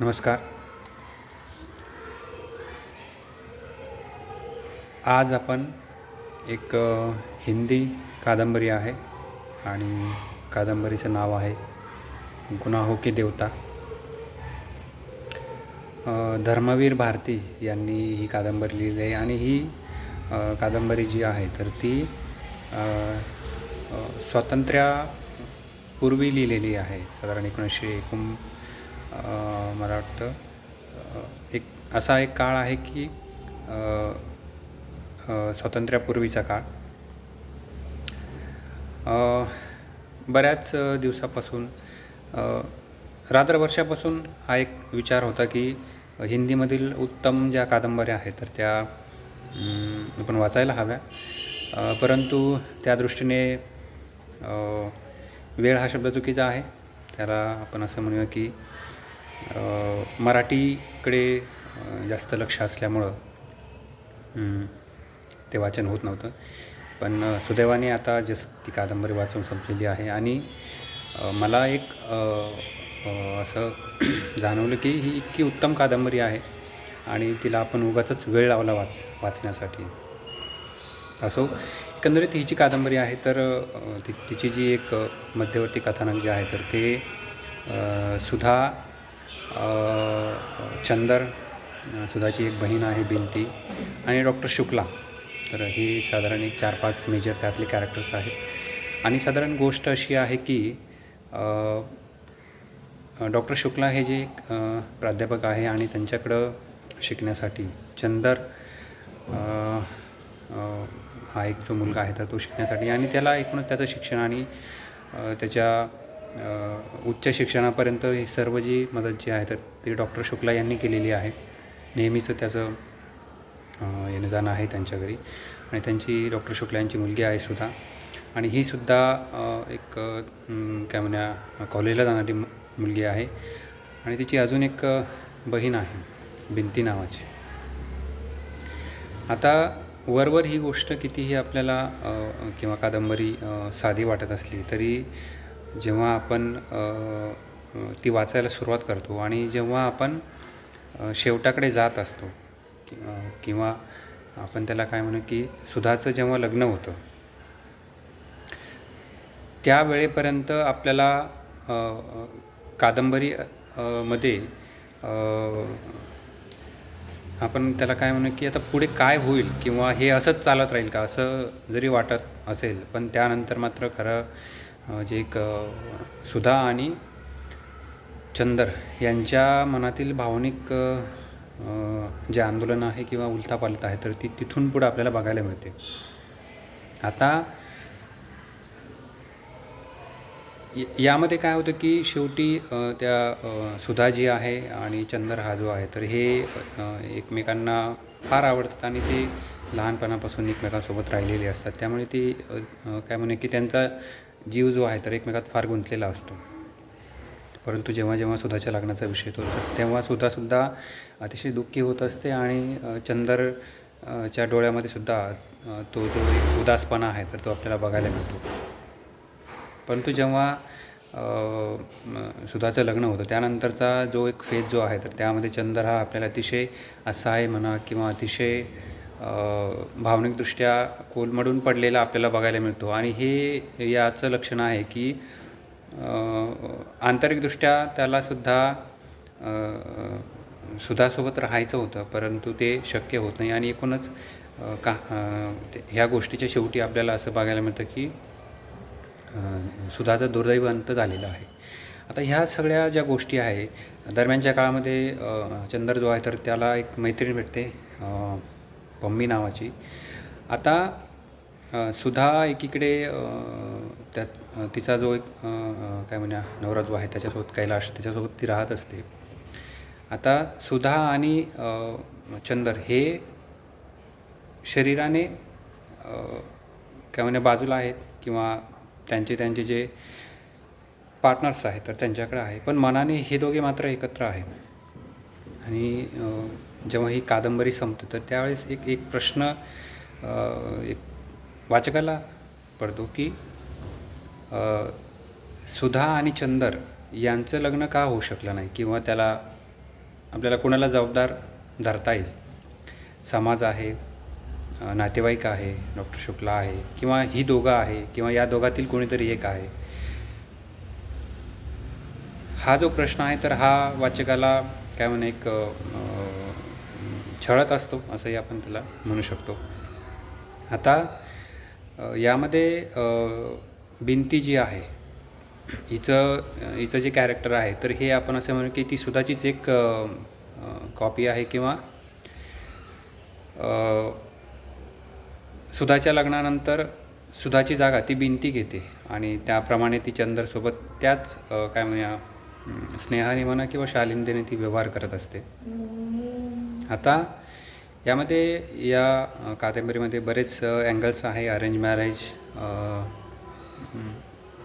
नमस्कार. आज आपण एक हिंदी कादंबरी आहे आणि कादंबरीचं नाव आहे गुनाहों की देवता. धर्मवीर भारती यांनी ही कादंबरी लिहिली आहे आणि ही कादंबरी जी आहे तर ती स्वातंत्र्यापूर्वी लिहिलेली आहे. साधारण 1919 मला वाटतं एक असा एक काळ आहे की स्वातंत्र्यापूर्वीचा काळ. बऱ्याच दिवसापासून रात्र वर्षापासून हा एक विचार होता की हिंदीमधील उत्तम ज्या कादंबऱ्या आहेत तर त्या आपण वाचायला हव्या, परंतु त्या दृष्टीने वेळ हा शब्द चुकीचा आहे. त्याला आपण असं म्हणूया की मराठीकडे जास्त लक्ष असल्यामुळं ते वाचन होत नव्हतं. पण सुदैवाने आता ती कादंबरी वाचून संपलेली आहे आणि मला एक असं जाणवलं की ही इतकी उत्तम कादंबरी आहे आणि तिला आपण उगाचच वेळ लावला वाचण्यासाठी. असो, एकंदरीत ही जी कादंबरी आहे तर तिची जी एक मध्यवर्ती कथानक जे आहे तर ते सुधा, चंदर, सुधाची एक बहीण आहे बिंती आणि डॉक्टर शुक्ला. तर ही साधारण एक 4-5 मेजर त्यातले कॅरेक्टर्स आहेत. आणि साधारण गोष्ट अशी आहे की डॉक्टर शुक्ला हे जे एक प्राध्यापक आहे आणि त्यांच्याकडं शिकण्यासाठी चंदर हा एक जो मुलगा आहे तर तो शिकण्यासाठी आणि त्याला एकूणच त्याचं शिक्षण आणि त्याच्या उच्च शिक्षणापर्यंत ही सर्व जी मदत जी आहे तर ती डॉक्टर शुक्ला यांनी केलेली आहे. नेहमीचं त्याचं येणं जाणं आहे त्यांच्या घरी आणि त्यांची डॉक्टर शुक्ला यांची मुलगी आहे सुद्धा आणि ही सुद्धा एक काय म्हणूया कॉलेजला जाणारी मुलगी आहे आणि तिची अजून एक बहीण आहे बिंती नावाची. आता वरवर ही गोष्ट कितीही आपल्याला किंवा कादंबरी साधी वाटत असली तरी जेव्हा आपण ती वाचायला सुरुवात करतो आणि जेव्हा आपण शेवटाकडे जात असतो किंवा आपण त्याला काय म्हणू की सुधाचं जेव्हा लग्न होतं त्या वेळेपर्यंत आपल्याला कादंबरी मध्ये आपण त्याला काय म्हणू की आता पुढे काय होईल किंवा हे असंच चालत राहील का असं जरी वाटत असेल, पण त्यानंतर मात्र खरं जे एक सुधा आणि चंदर यांच्या मनातील भावनिक जे आंदोलन आहे किंवा उलथापालथ आहे तर ती तिथून पुढे आपल्याला बघायला मिळते. आता यामध्ये काय होतं की शेवटी त्या सुधा जी आहे आणि चंदर हा जो आहे तर हे एकमेकांना फार आवडतात आणि ते लहानपणापासून एकमेकांसोबत राहिलेले असतात. त्यामुळे ती काय म्हणे की त्यांचा जीव जो आहे तर एकमेकात फार गुंतलेला असतो. परंतु जेव्हा जेव्हा सुधाच्या लग्नाचा विषय येतो तर तेव्हा सुद्धा अतिशय दुःखी होत असते आणि चंदरच्या डोळ्यामध्ये सुद्धा तो जो एक उदासपणा आहे तर तो आपल्याला बघायला मिळतो. परंतु जेव्हा सुधाचं लग्न होतं त्यानंतरचा जो एक फेज जो आहे तर त्यामध्ये चंदर हा आपल्याला अतिशय असहाय म्हणा किंवा अतिशय भावनिकदृष्ट्या कोलमडून पडलेला आपल्याला बघायला मिळतो. आणि हे याचं लक्षण आहे की आंतरिकदृष्ट्या त्यालासुद्धा सुधासोबत राहायचं होतं परंतु ते शक्य होत नाही आणि एकूणच ह्या गोष्टीच्या शेवटी आपल्याला असं बघायला मिळतं की सुधाचा दुर्दैव अंत झालेला आहे. आता ह्या सगळ्या ज्या गोष्टी आहे दरम्यानच्या काळामध्ये चंदर जो आहे तर त्याला एक मैत्रीण भेटते पम्मी नावाची. आता सुधा एकीकडे त्यात तिचा जो एक काय म्हणूया नवरा जो आहे त्याच्यासोबत कैलाश त्याच्यासोबत ती राहत असते. आता सुधा आणि चंदर हे शरीराने काय म्हणूया बाजूला आहेत किंवा त्यांचे जे पार्टनर्स आहेत तर त्यांच्याकडे आहे, पण मनाने हे दोघे मात्र एकत्र आहेत. आणि जेव्हा ही कादंबरी संपते तर त्यावेळेस एक प्रश्न एक वाचकाला पडतो की सुधा आणि चंदर यांचं लग्न का होऊ शकलं नाही किंवा त्याला आपल्याला कोणाला जबाबदार धरता येईल. समाज आहे, नातेवाईक आहे, डॉक्टर शुक्ला आहे, किंवा ही दोघं आहे, किंवा या दोघातील कोणीतरी एक आहे. हा जो प्रश्न आहे तर हा वाचकाला काय म्हणा एक छळत असतो असंही आपण त्याला म्हणू शकतो. आता यामध्ये बिंती जी आहे हिचं जे कॅरेक्टर आहे तर हे आपण असं म्हणू की ती सुधाचीच एक कॉपी आहे, किंवा सुधाच्या लग्नानंतर सुधाची जागा ती बिंती घेते आणि त्याप्रमाणे ती चंदरसोबत त्याच काय म्हणूया स्नेहाने म्हणा किंवा शालीनतेने ती व्यवहार करत असते. आता यामध्ये या कादंबरीमध्ये बरेच अँगल्स आहे. अरेंज मॅरेज,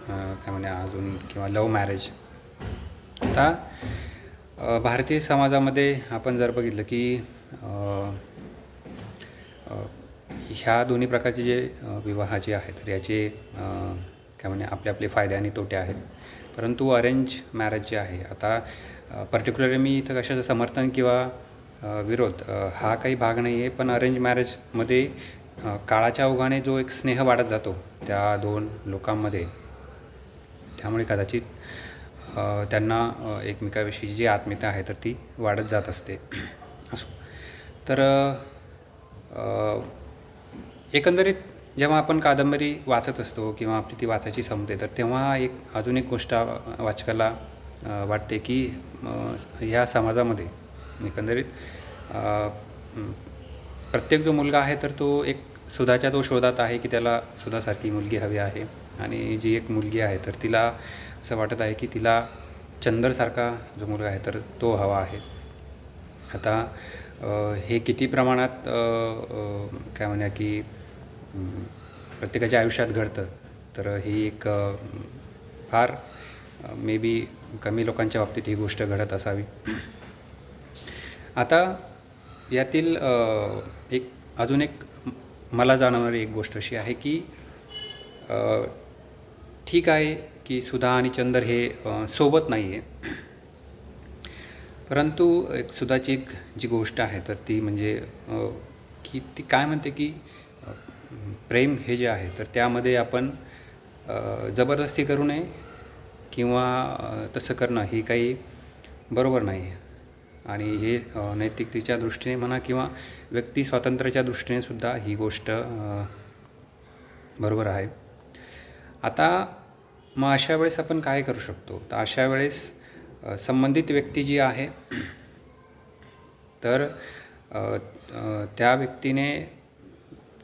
काय म्हणूया अजून, किंवा लव्ह मॅरेज. आता भारतीय समाजामध्ये आपण जर बघितलं की ह्या दोन्ही प्रकारचे जे विवाह जे आहेत तर याचे काय म्हणूया आपले आपले फायदे आणि तोटे आहेत. परंतु अरेंज मॅरेज जे आहे, आता पर्टिक्युलरली मी इथं कशाचं समर्थन किंवा विरोध हा काही भाग नाही आहे, पण अरेंज मॅरेजमध्ये काळाच्या ओघाने जो एक स्नेह वाढत जातो त्या दोन लोकांमध्ये, त्यामुळे कदाचित त्यांना एकमेकाविषयी जी आत्मीयता आहे तर ती वाढत जात असते. असो, तर एकंदरीत जेव्हा आपण कादंबरी वाचत असतो किंवा आपली ती वाचायची संपते तर तेव्हा अजून एक गोष्ट वाचकाला वाटते की ह्या समाजामध्ये एकंदरीत प्रत्येक जो मुलगा आहे तर तो एक सुधाच्या तो शोधात आहे की त्याला सुधासारखी मुलगी हवी आहे, आणि जी एक मुलगी आहे तर तिला असं वाटत आहे की तिला चंदरसारखा जो मुलगा आहे तर तो हवा आहे. आता हे किती प्रमाणात काय म्हणूया की प्रत्येकाच्या आयुष्यात घडतं तर ही एक फार मे बी कमी लोकांच्या बाबतीत ही गोष्ट घडत असावी. आता यातील अजून एक मला जाणवणारी एक गोष्ट अशी आहे की ठीक आहे की सुधा आणि चंदर हे सोबत नाही आहे, परंतु एक सुधाची एक जी गोष्ट आहे तर ती म्हणजे की ती काय म्हणते की प्रेम हे जे आहे तर त्यामध्ये आपण जबरदस्ती करू नये किंवा तसं करणं ही काही बरोबर नाही आहे. आणि हे नैतिकतेच्या दृष्टीने म्हणा किंवा व्यक्ती स्वातंत्र्याच्या दृष्टीने सुद्धा ही गोष्ट बरोबर आहे. आता मग अशा वेळेस आपण काय करू शकतो, तर अशा वेळेस संबंधित व्यक्ती जी आहे तर त्या व्यक्तीने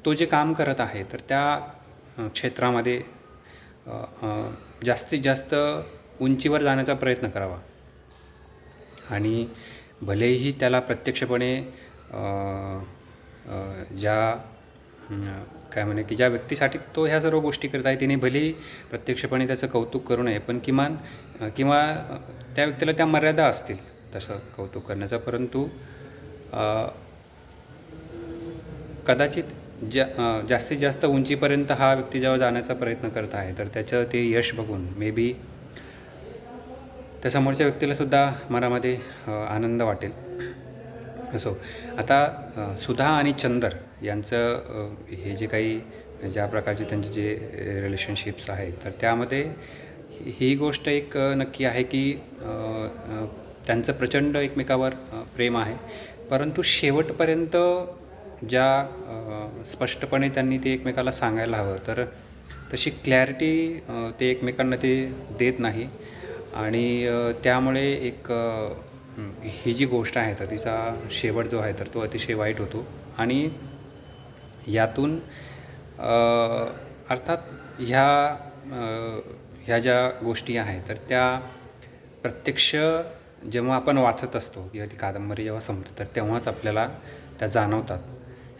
तो जे काम करत आहे तर त्या क्षेत्रामध्ये जास्तीत जास्त उंचीवर जाण्याचा प्रयत्न करावा, आणि भलेही त्याला प्रत्यक्षपणे ज्या काय म्हणे की ज्या व्यक्तीसाठी तो ह्या सर्व गोष्टी करत आहे तिने भलेही प्रत्यक्षपणे त्याचं कौतुक करू नये, पण किमान किंवा त्या व्यक्तीला त्या मर्यादा असतील तसं कौतुक करण्याचा, परंतु कदाचित जास्तीत जास्त उंचीपर्यंत हा व्यक्ती जेव्हा जाण्याचा प्रयत्न करत आहे तर त्याचं ते यश बघून मे बी त्या समोरच्या व्यक्तीलासुद्धा मनामध्ये आनंद वाटेल. असो, आता सुधा आणि चंदर यांचं हे जे काही ज्या प्रकारचे त्यांचे जे रिलेशनशिप्स आहेत तर त्यामध्ये ही गोष्ट एक नक्की आहे की त्यांचं प्रचंड एकमेकावर प्रेम आहे, परंतु शेवटपर्यंत ज्या स्पष्टपणे त्यांनी ते एकमेकाला सांगायला हवं तर तशी क्लॅरिटी ते एकमेकांना ते देत नाही, आणि त्यामुळे एक ही जी गोष्ट आहे तर तिचा शेवट जो आहे तर तो अतिशय वाईट होतो. आणि यातून अर्थात ह्या ज्या गोष्टी आहेत तर त्या प्रत्यक्ष जेव्हा आपण वाचत असतो किंवा ती कादंबरी जेव्हा संपते तर तेव्हाच आपल्याला त्या जाणवतात.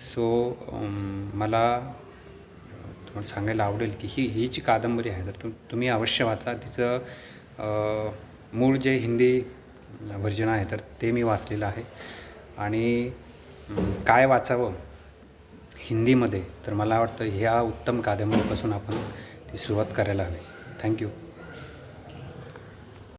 सो मला तुम्हाला सांगायला आवडेल की ही जी कादंबरी आहे तर तुम्ही अवश्य वाचा. तिचं मूळ जे हिंदी व्हर्जन आहे तर ते मी वाचलेलं आहे, आणि काय वाचावं हिंदीमध्ये तर मला वाटतं ह्या उत्तम कादंबरीपासून आपण ती सुरुवात करायला हवी. थँक्यू.